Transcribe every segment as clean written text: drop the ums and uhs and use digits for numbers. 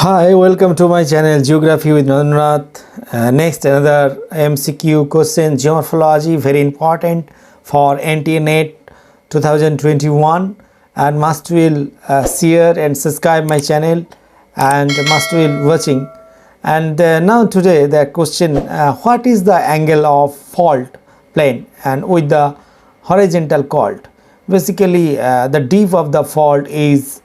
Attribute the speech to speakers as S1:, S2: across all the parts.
S1: Hi, welcome to my channel Geography with Narendranath. Next, another MCQ question, Geomorphology, very important for NTA NET 2021, and must will share and subscribe my channel and must will watching. And now today the question, what is the angle of fault plane and with the horizontal chord? Basically, the depth of the fault is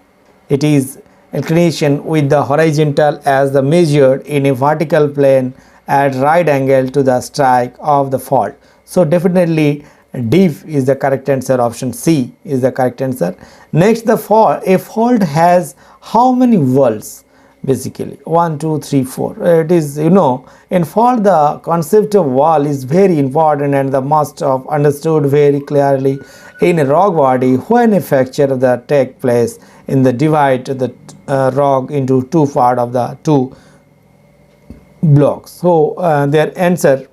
S1: inclination with the horizontal as the measured in a vertical plane at right angle to the strike of the fault. So definitely depth is the correct answer. Option C is the correct answer. Next, the fault. A fault has how many walls? Basically 1, 2, 3, 4. It is, in fault the concept of wall is very important and the must have understood very clearly in a rock body when a fracture that take place in the divide the rock into two part of the two blocks. So their answer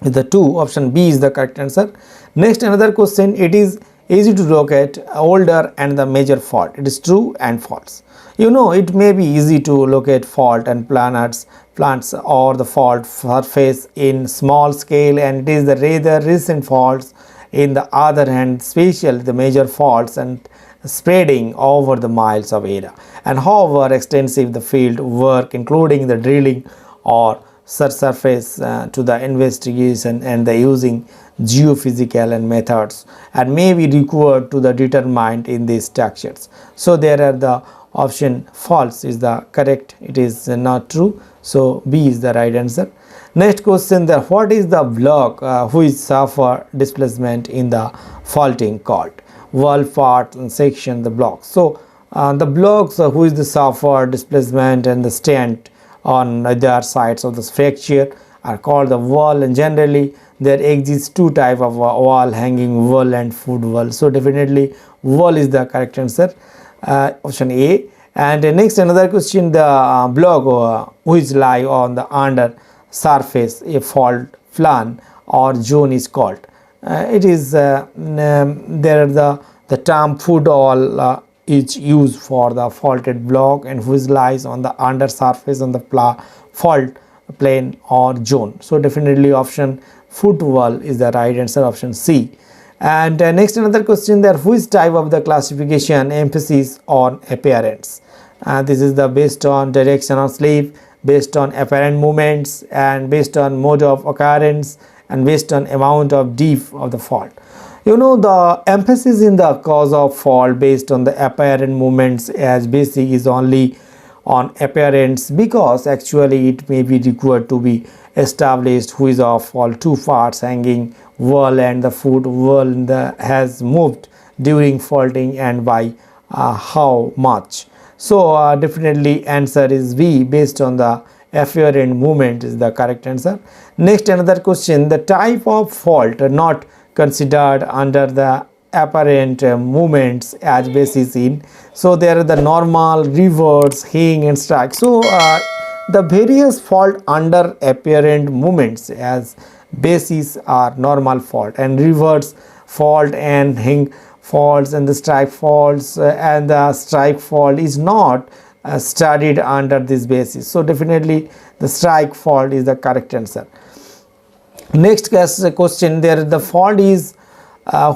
S1: is the 2. Option B is the correct answer. Next, another question. It is easy to locate older and the major fault. It is true and false. It may be easy to locate fault and plants or the fault surface in small scale, and it is the rather recent faults in the other hand, especially the major faults and spreading over the miles of area, and however extensive the field work including the drilling or surface to the investigation and the using geophysical and methods and may be required to the determined in these structures. So there are the option false is the correct. It is not true. So B is the right answer. Next question, that what is the block which suffer displacement in the faulting chord? Wall part and section the blocks. So the blocks who is the suffer displacement and the stand on either sides of the fracture are called the wall, and generally there exists two type of wall, hanging wall and foot wall. So definitely wall is the correct answer. Option A. And next, another question, the block which lie on the under surface a fault plan or zone is called. It is there are the term foot wall is used for the faulted block and which lies on the under surface on the fault plane or zone. So definitely option foot wall is the right answer. Option C. And next, another question there, which type of the classification emphasis on appearance? This is the based on direction of slip, based on apparent movements, and based on mode of occurrence, and based on amount of depth of the fault. The emphasis in the cause of fault based on the apparent movements as basic is only on appearance, because actually it may be required to be established which of all two parts hanging wall and the foot wall has moved during faulting and by how much. So definitely answer is B, based on the apparent movement is the correct answer. Next, another question, the type of fault not considered under the apparent movements as basis in. So there are the normal, reverse, hang and strike. So the various fault under apparent movements as basis are normal fault and reverse fault and hang faults and the strike faults and the strike fault is not studied under this basis. So definitely the strike fault is the correct answer. Next question, there the fault is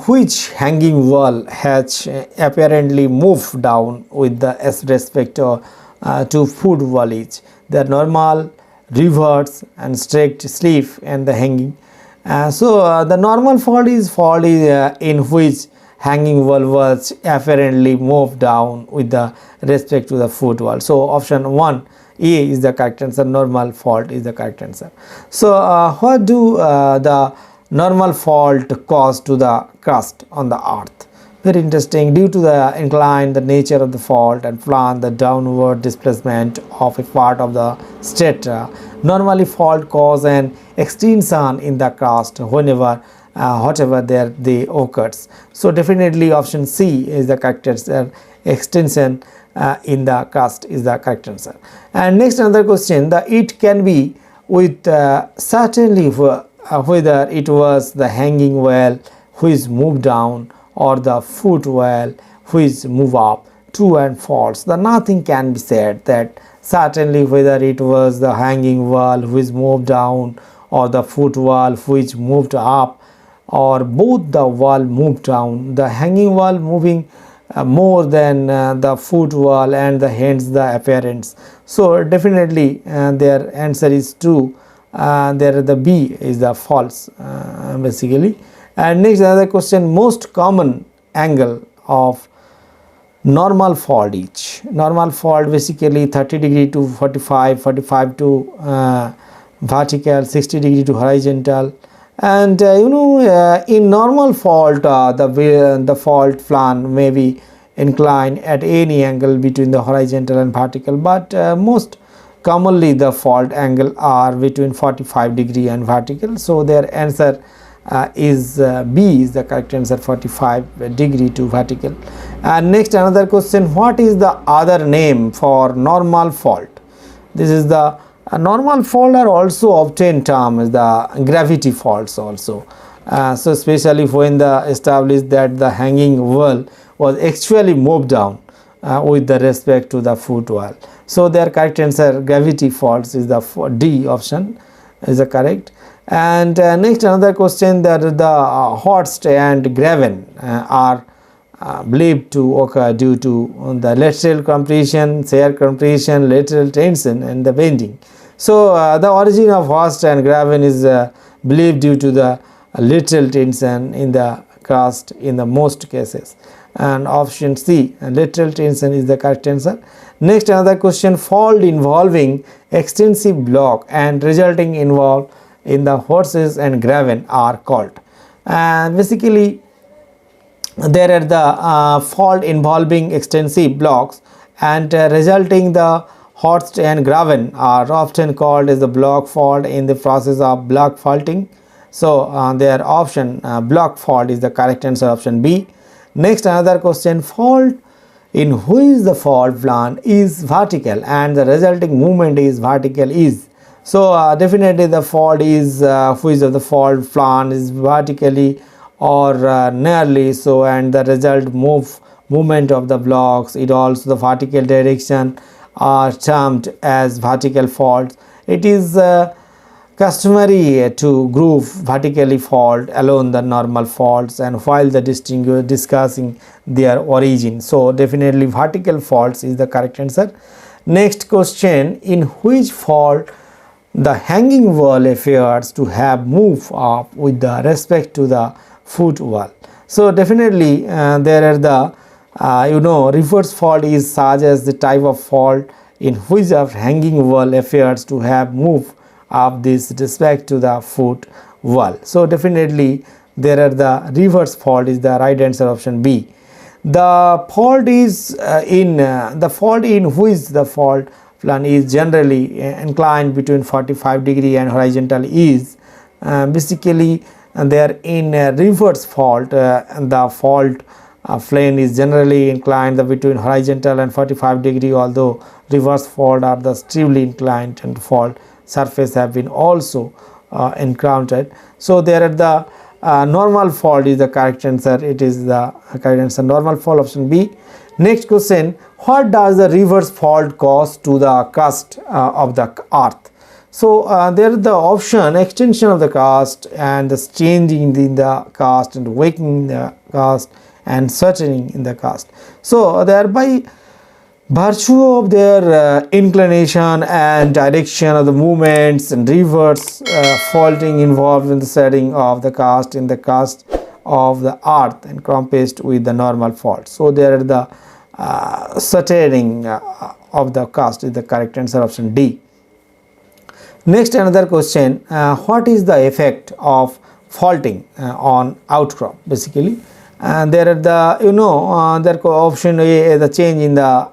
S1: which hanging wall has apparently moved down with the respect to foot wall each. The normal, reverse and straight slip and the hanging. So the normal fault is in which hanging wall was apparently moved down with the respect to the foot wall. So option 1 A is the correct answer. Normal fault is the correct answer. So what do the normal fault cause to the crust on the earth? Very interesting. Due to the incline, the nature of the fault and plan, the downward displacement of a part of the strata, normally fault cause an extension in the crust whenever whatever there they occurs. So definitely option C is the correct answer. Extension in the crust is the correct answer. And next, another question, it can be with certainly whether it was the hanging wall which moved down or the foot wall which move up. true and false. The nothing can be said that certainly whether it was the hanging wall which moved down or the foot wall which moved up, or both the wall moved down, the hanging wall moving more than the foot wall and hence the appearance. So definitely their answer is true. There the B is the false basically. And next another question, most common angle of normal fault each. Normal fault basically 30 degree to 45, 45 to vertical, 60 degree to horizontal. And in normal fault the fault plan may be inclined at any angle between the horizontal and vertical, but most commonly the fault angle are between 45 degree and vertical. So their answer is B is the correct answer, 45 degree to vertical. And next another question, what is the other name for normal fault? This is the normal fault are also obtained term is the gravity faults also. So especially when the established that the hanging wall was actually moved down with the respect to the foot wall. So their correct answer gravity faults is the D option is the correct. And next another question, that the Horsts and Grabens are believed to occur due to the lateral compression, shear compression, lateral tension and the bending. So the origin of Horsts and Grabens is believed due to the lateral tension in the crust in the most cases. And option C, lateral tension is the correct answer. Next another question, fault involving extensive block and resulting involved in the Horsts and Grabens are called. And basically there are the fault involving extensive blocks and resulting the Horsts and Grabens are often called as the block fault in the process of block faulting. So their option block fault is the correct answer, option B. Next another question, fault in which the fault plan is vertical and the resulting movement is vertical is. So definitely the fault is which of the fault plan is vertically or nearly so, and the result movement of the blocks, it also the vertical direction are termed as vertical faults. It is customary to group vertically fault along the normal faults and while the discussing their origin. So definitely vertical faults is the correct answer. Next question, in which fault the hanging wall appears to have moved up with the respect to the foot wall? So definitely there are the reverse fault is such as the type of fault in which the hanging wall appears to have moved up this respect to the foot wall. So definitely there are the reverse fault is the right answer, option B. The fault is in which the fault plan is generally inclined between 45 degree and horizontal is basically they are in reverse fault. The fault plane is generally inclined between horizontal and 45 degree, although reverse fault are the steeply inclined and fault surface have been also encountered. So there are the normal fault is the correct answer. It is the correct answer, normal fault, option B. Next question, what does the reverse fault cause to the crust of the earth? So there is the option extension of the crust and the changing in the crust and weakening the crust and shortening in the crust. So thereby virtue of their inclination and direction of the movements and reverse faulting involved in the setting of the crust in the crust of the earth encompassed with the normal fault. So there are the shortening of the crust is the correct answer, option D. Next another question, what is the effect of faulting on outcrop basically? And there are the there option A, the change in the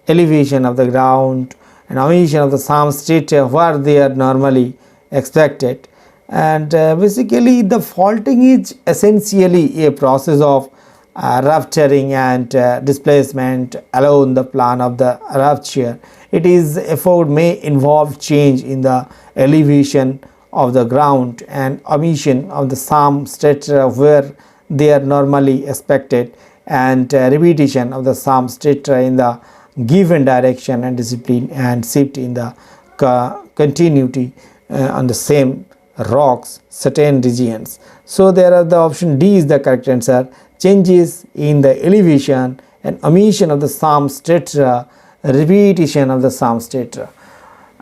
S1: elevation of the ground and omission of the some state where they are normally expected. And basically the faulting is essentially a process of rupturing and displacement along the plan of the rupture. It is effort may involve change in the elevation of the ground and omission of the some state where they are normally expected. and repetition of the sum strata in the given direction and discipline and shift in the continuity on the same rocks certain regions. So there are the option D is the correct answer. Changes in the elevation and omission of the sum strata, repetition of the sum strata.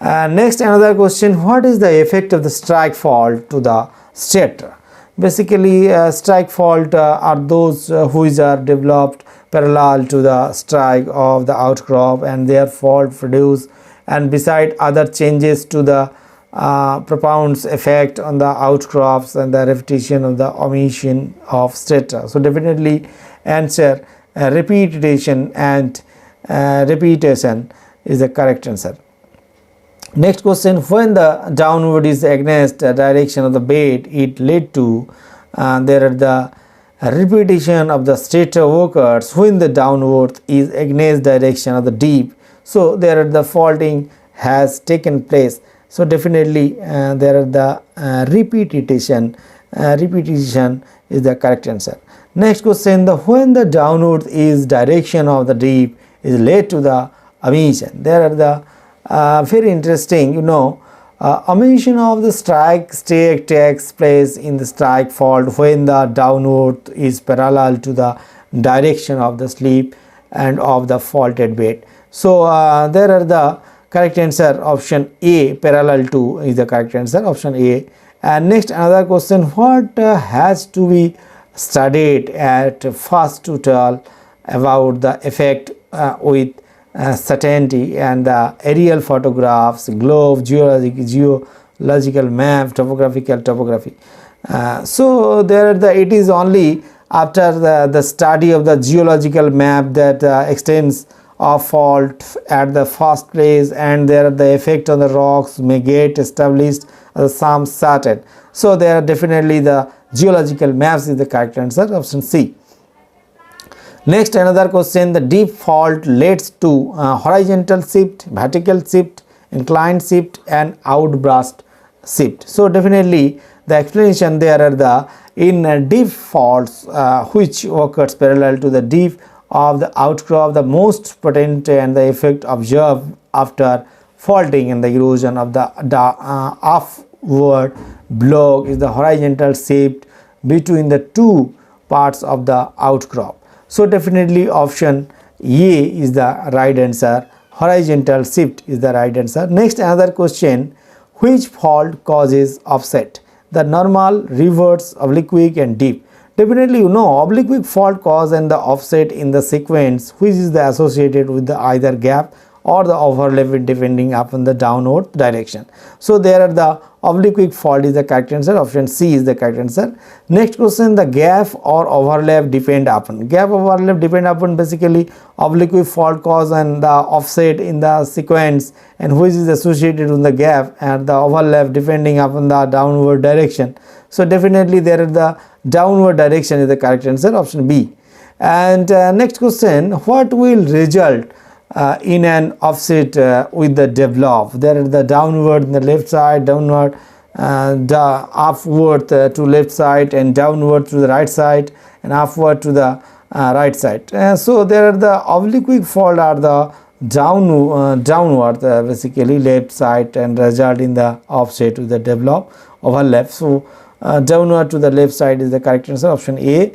S1: Next, another question: what is the effect of the strike fault to the strata? Basically, strike fault are those which are developed parallel to the strike of the outcrop, and their fault produce, and beside other changes to the propounds effect on the outcrops and the repetition of the omission of strata. So definitely answer repetition and repetition is the correct answer. Next question: when the downward is against the direction of the bed, it led to there are the repetition of the strata occurs when the downward is against direction of the deep. So there are the faulting has taken place. So definitely there are the repetition is the correct answer. Next question: the when the downward is direction of the deep is led to the omission. There are the very interesting, omission of the strike takes place in the strike fault when the downward is parallel to the direction of the slip and of the faulted bed. So there are the correct answer. Option A, parallel to, is the correct answer. Option A. And next, another question: what has to be studied at first to tell about the effect with certainty, and the aerial photographs, globe, geological map, topography. So there are the, it is only after the study of the geological map that extends of fault at the first place, and there are the effect on the rocks may get established some certain. So there are definitely the geological maps is the correct answer. Option C. Next, another question: the deep fault leads to horizontal shift, vertical shift, inclined shift, and outburst shift. So definitely the explanation there are the in deep faults which occurs parallel to the deep of the outcrop, the most potent and the effect observed after faulting and the erosion of the upward block is the horizontal shift between the two parts of the outcrop. So definitely option A is the right answer. Horizontal shift is the right answer. Next, another question: which fault causes offset? The normal, reverse, oblique, and deep. Definitely oblique fault cause and the offset in the sequence which is the associated with the either gap or the overlap depending upon the downward direction. So there are the oblique fault is the correct answer. Option C is the correct answer. Next question: the gap or overlap depend upon. Gap overlap depend upon basically oblique fault cause and the offset in the sequence, and which is associated with the gap, and the overlap depending upon the downward direction. So definitely there are the downward direction is the correct answer. Option B. And next question: what will result in an offset with the develop? There is the downward in the left side, downward upward to left side, and downward to the right side, and upward to the right side. So there are the oblique fault are the downward basically left side, and result in the offset with the develop overlap. So downward to the left side is the correct answer. Option A.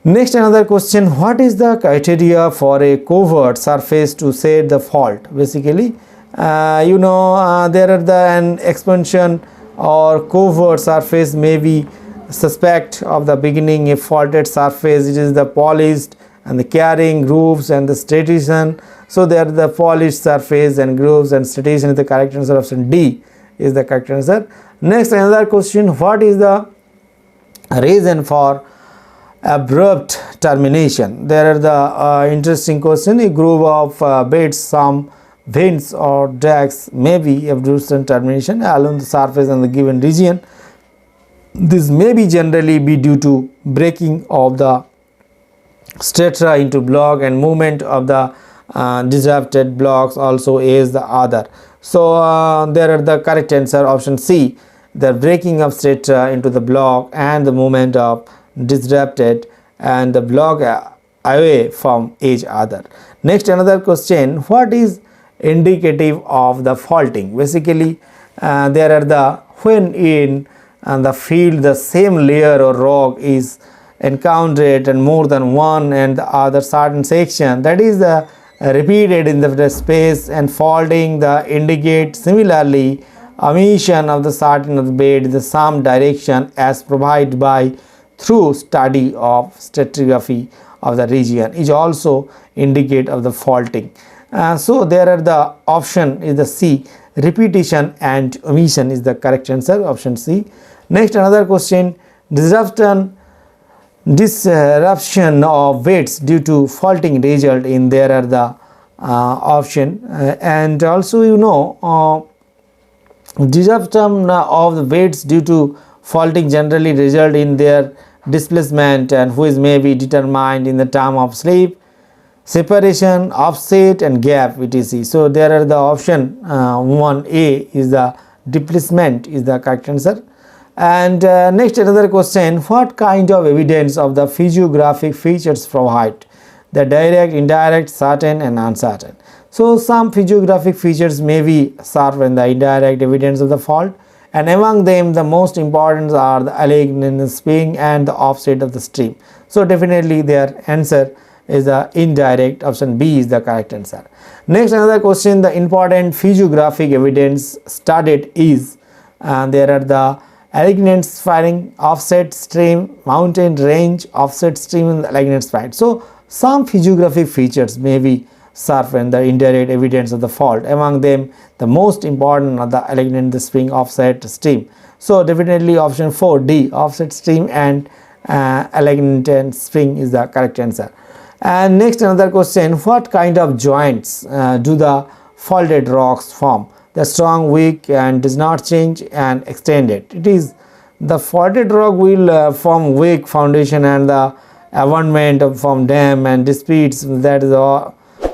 S1: Next, another question: what is the criteria for a covert surface to set the fault? Basically there are the an expansion or covert surface may be suspect of the beginning. A faulted surface, it is the polished and the carrying grooves and the striation. So there are the polished surface and grooves and striation is the correct answer. Option D is the correct answer. Next, another question: what is the reason for abrupt termination? There are the interesting question: a group of beds, some vents or dikes may be abrupt termination along the surface in the given region. This may be generally be due to breaking of the strata into block and movement of the disrupted blocks also is the other. So there are the correct answer. Option C, the breaking of strata into the block and the movement of disrupted and the block away from each other. Next, another question, what is indicative of the faulting? Basically, there are the when in the field the same layer or rock is encountered and more than one and the other certain section, that is the repeated in the space, and faulting the indicate similarly emission of the certain of the bed in the some direction as provided by through study of stratigraphy of the region is also indicate of the faulting. So there are the option is the C, repetition and omission is the correct answer, option C. Next, another question, disruption of weights due to faulting result in there are the option, and also disruption of the weights due to faulting generally result in their displacement, and which may be determined in the term of slip, separation, offset and gap etc. So there are the option 1A is the displacement is the correct answer. And next, another question, what kind of evidence of the physiographic features provide? The direct, indirect, certain and uncertain. So some physiographic features may be serve in the indirect evidence of the fault, and among them the most important are the alignment spring and the offset of the stream. So definitely their answer is the indirect, option B is the correct answer. Next, another question, the important physiographic evidence studied is, there are the alignment spring, offset stream, mountain range, offset stream and the alignment spine. So some physiographic features may be serve in the indirect evidence of the fault. Among them the most important are the alignment, the spring, offset stream. So definitely option 4D, offset stream and alignment and spring is the correct answer. And next, another question, what kind of joints do the faulted rocks form? The strong, weak and does not change and extended. It is the faulted rock will form weak foundation and the abandonment of from dam and disputes that is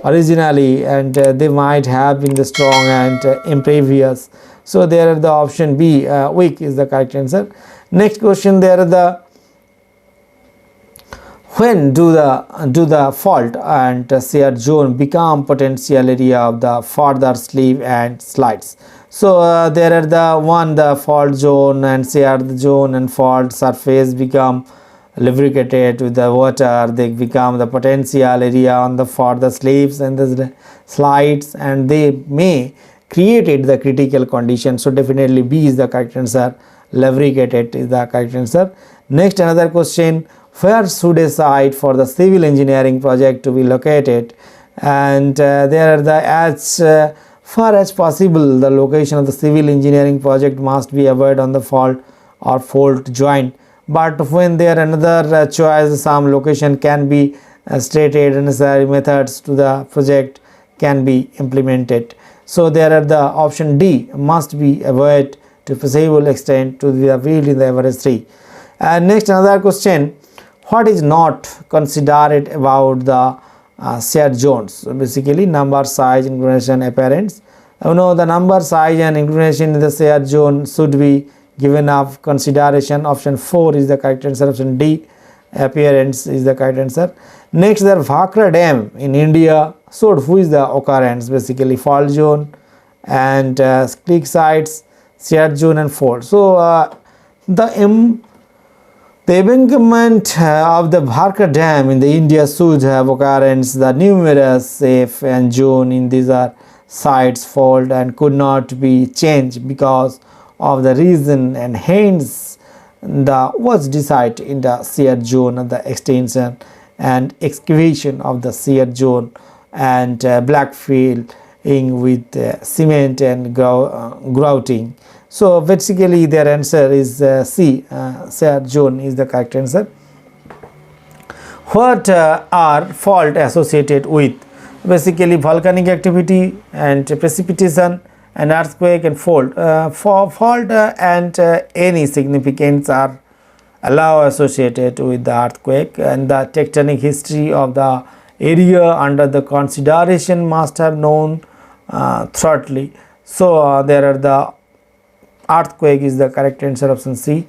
S1: originally, and they might have been the strong and impervious. So there are the option B, weak is the correct answer. Next question, there are the when do the fault and shear zone become potential area of the further slip and slides? So there are the fault zone and shear zone and fault surface become lubricated with the water, they become the potential area on the further slips and the slides, and they may create the critical condition. So definitely B is the correct answer, lubricated is the correct answer. Next, another question, where should a site for the civil engineering project to be located? And there are the as far as possible the location of the civil engineering project must be avoided on the fault or fault joint, but when there another choice, some location can be stated and necessary methods to the project can be implemented. So there are the option D, must be avoided to possible extent to the field in the average 3. And next, another question, what is not considered about the shear zones? So basically number, size, inclination, appearance. The number, size and inclination in the shear zone should be given of consideration. Option 4 is the correct answer, option D, appearance is the correct answer. Next, the Bhakra Dam in India showed who is the occurrence, basically fault zone and creek sites, shear zone and fault. So the embankment of the Bhakra Dam in the India should have occurrence the numerous safe and zone in these are sites fault and could not be changed because of the reason, and hence the was decided in the shear zone of the extension and excavation of the shear zone and blackfilling with cement and grouting. So basically their answer is C, shear zone is the correct answer. What are fault associated with? Basically volcanic activity and precipitation and earthquake and fault. For fault and any significance are allow associated with the earthquake, and the tectonic history of the area under the consideration must have known thoroughly. So there are the earthquake is the correct answer, option C.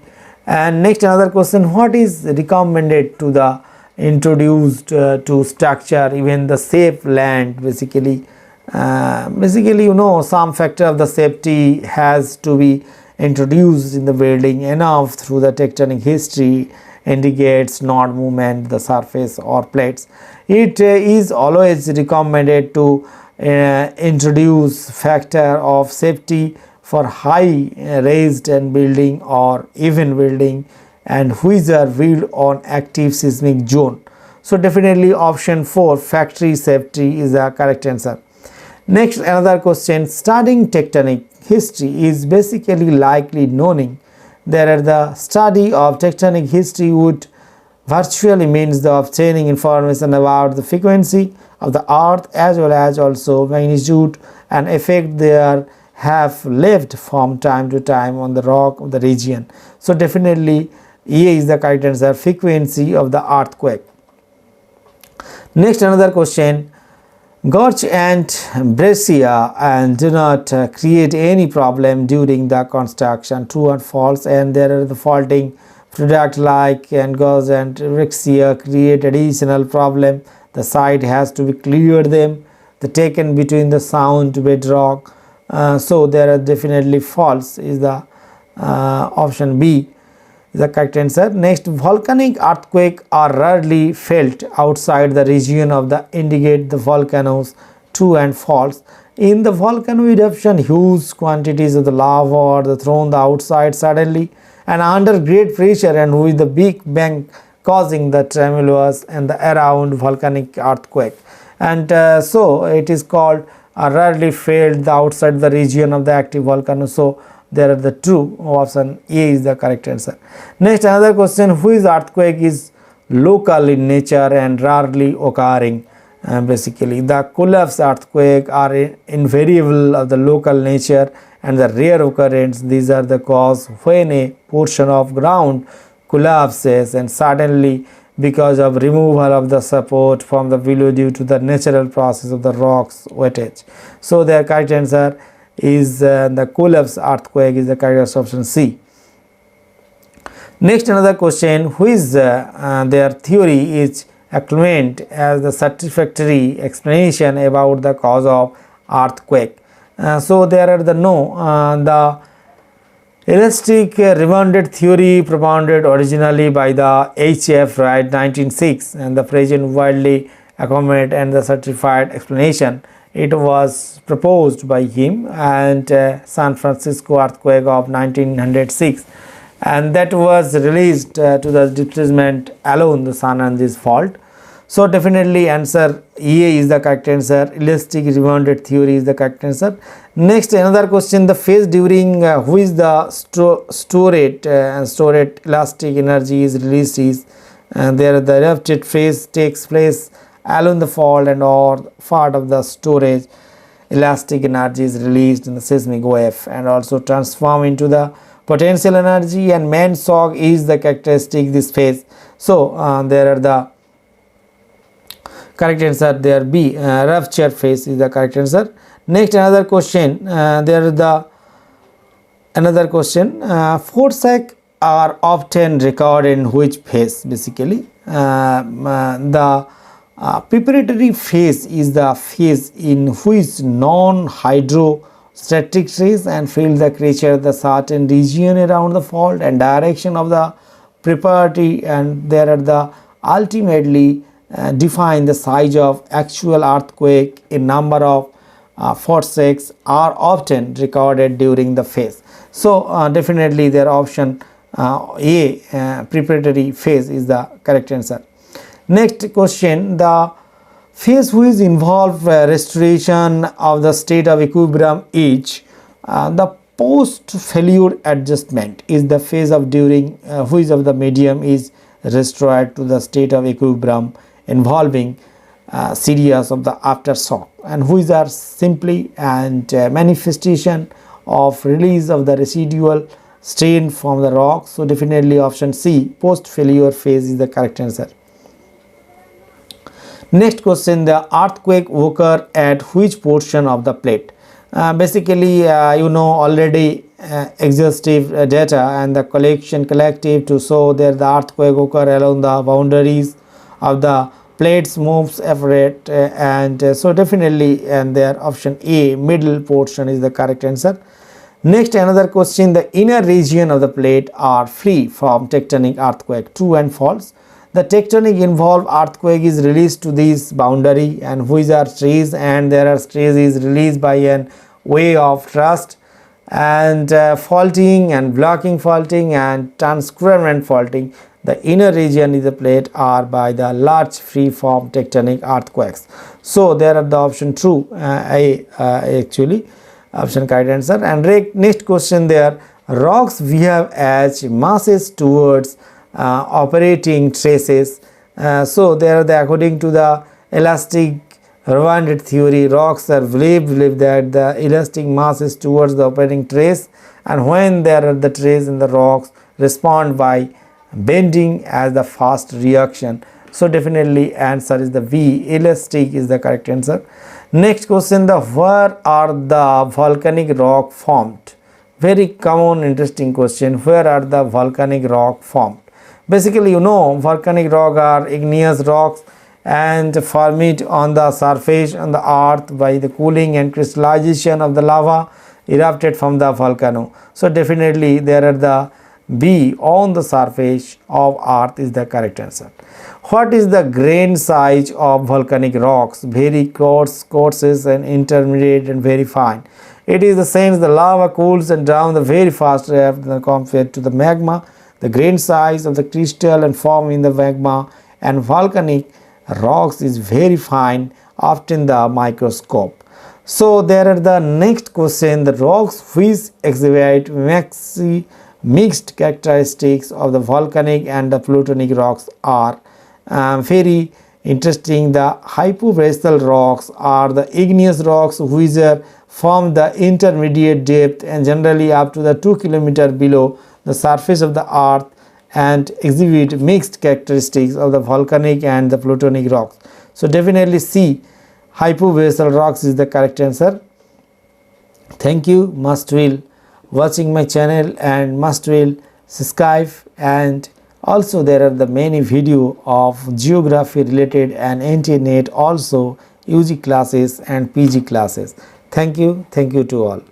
S1: And next, another question, what is recommended to the introduced to structure, even the safe land. Basically, some factor of the safety has to be introduced in the building enough through the tectonic history indicates not movement the surface or plates. It is always recommended to introduce factor of safety for high raised and building or even building and which are built on active seismic zone. So definitely option 4, factory safety, is the correct answer. Next, another question. Studying tectonic history is basically likely knowing that the study of tectonic history would virtually means the obtaining information about the frequency of the earth as well as also magnitude and effect they have left from time to time on the rock of the region. So definitely A is the correct answer, frequency of the earthquake. Next, another question. Gotch and breccia and do not create any problem during the construction, true or false, and there are the faulting product like and gauge and breccia create additional problem. The site has to be cleared them, the taken between the sound bedrock. So there are definitely false is the option B is the correct answer. Next, volcanic earthquake are rarely felt outside the region of the indicate the volcanoes, true and false. In the volcano eruption, huge quantities of the lava are thrown the outside suddenly and under great pressure and with the big bang causing the tremulous and the around volcanic earthquake. And so it is called rarely felt the outside the region of the active volcano. So there are the true option A is the correct answer. Next, another question. Which earthquake is local in nature and rarely occurring? Basically, the collapse earthquake are invariable of the local nature and the rare occurrence. These are the cause when a portion of ground collapses and suddenly because of removal of the support from the below due to the natural process of the rocks weightage. So their correct answer is the collapse earthquake is the correct option C. Next, another question. Which their theory is acclaimed as the satisfactory explanation about the cause of earthquake. So there are the the elastic rebounded theory propounded originally by the H.F. Wright 1906 and the present widely accommodated and the certified explanation. It was proposed by him and San Francisco earthquake of 1906 and that was released to the displacement alone the San Andreas fault. So definitely answer A is the correct answer, elastic rebounded theory is the correct answer. Next, another question. The phase during which the storage elastic energy is released is there the erupted phase takes place along the fault and or part of the storage elastic energy is released in the seismic wave and also transform into the potential energy and main shock is the characteristic this phase. So there are the correct answer there B, rupture phase is the correct answer. Next, another question. There is the another question. Forsac are often recorded in which phase? Basically, the preparatory phase is the phase in which non-hydrostatic phase and feel the creature the certain region around the fault and direction of the preparatory and there are the ultimately define the size of actual earthquake in number of forceps are often recorded during the phase. So definitely their option A, preparatory phase is the correct answer. Next question. The phase which involve restoration of the state of equilibrium is the post failure adjustment is the phase of during which of the medium is restored to the state of equilibrium involving series of the aftershock and which are simply and manifestation of release of the residual strain from the rock. So definitely option C, post failure phase is the correct answer. Next question. The earthquake occur at which portion of the plate? Basically you know already exhaustive data and the collective to show that the earthquake occur along the boundaries of the plates moves apart, so definitely, and their option A, middle portion, is the correct answer. Next, another question: the inner region of the plate are free from tectonic earthquake. True and false? The tectonic involved earthquake is released to this boundary, and which are stress, and there are stress is released by an way of thrust and faulting and blocking faulting and transcurrent faulting. The inner region of the plate are by the large free form tectonic earthquakes. So there are the option true, actually option correct answer. And next question, there rocks behave as masses towards operating traces. So there the according to the elastic Rwandan theory, rocks are believed that the elastic mass is towards the operating trace, and when there are the trace in the rocks respond by bending as the fast reaction. So definitely answer is the B, elastic is the correct answer. Next question, the where are the volcanic rock formed? Very common interesting question. Where are the volcanic rock formed? Basically, volcanic rock are igneous rocks and formed on the surface on the earth by the cooling and crystallization of the lava erupted from the volcano. So definitely there are the B, on the surface of earth, is the correct answer. What is the grain size of volcanic rocks? Very coarse, and intermediate, and very fine. It is the same as the lava cools and down the very fast compared to the magma. The grain size of the crystal and form in the magma and volcanic rocks is very fine, often the microscope. So there are the next question, the rocks which exhibit mixed characteristics of the volcanic and the plutonic rocks are very interesting. The hypabyssal rocks are the igneous rocks which are from the intermediate depth and generally up to the 2 km below the surface of the earth and exhibit mixed characteristics of the volcanic and the plutonic rocks. So definitely C, hypabyssal rocks is the correct answer. Thank you. Must will watching my channel and must will subscribe, and also there are the many video of geography related and NTA also UG classes and PG classes. Thank you to all.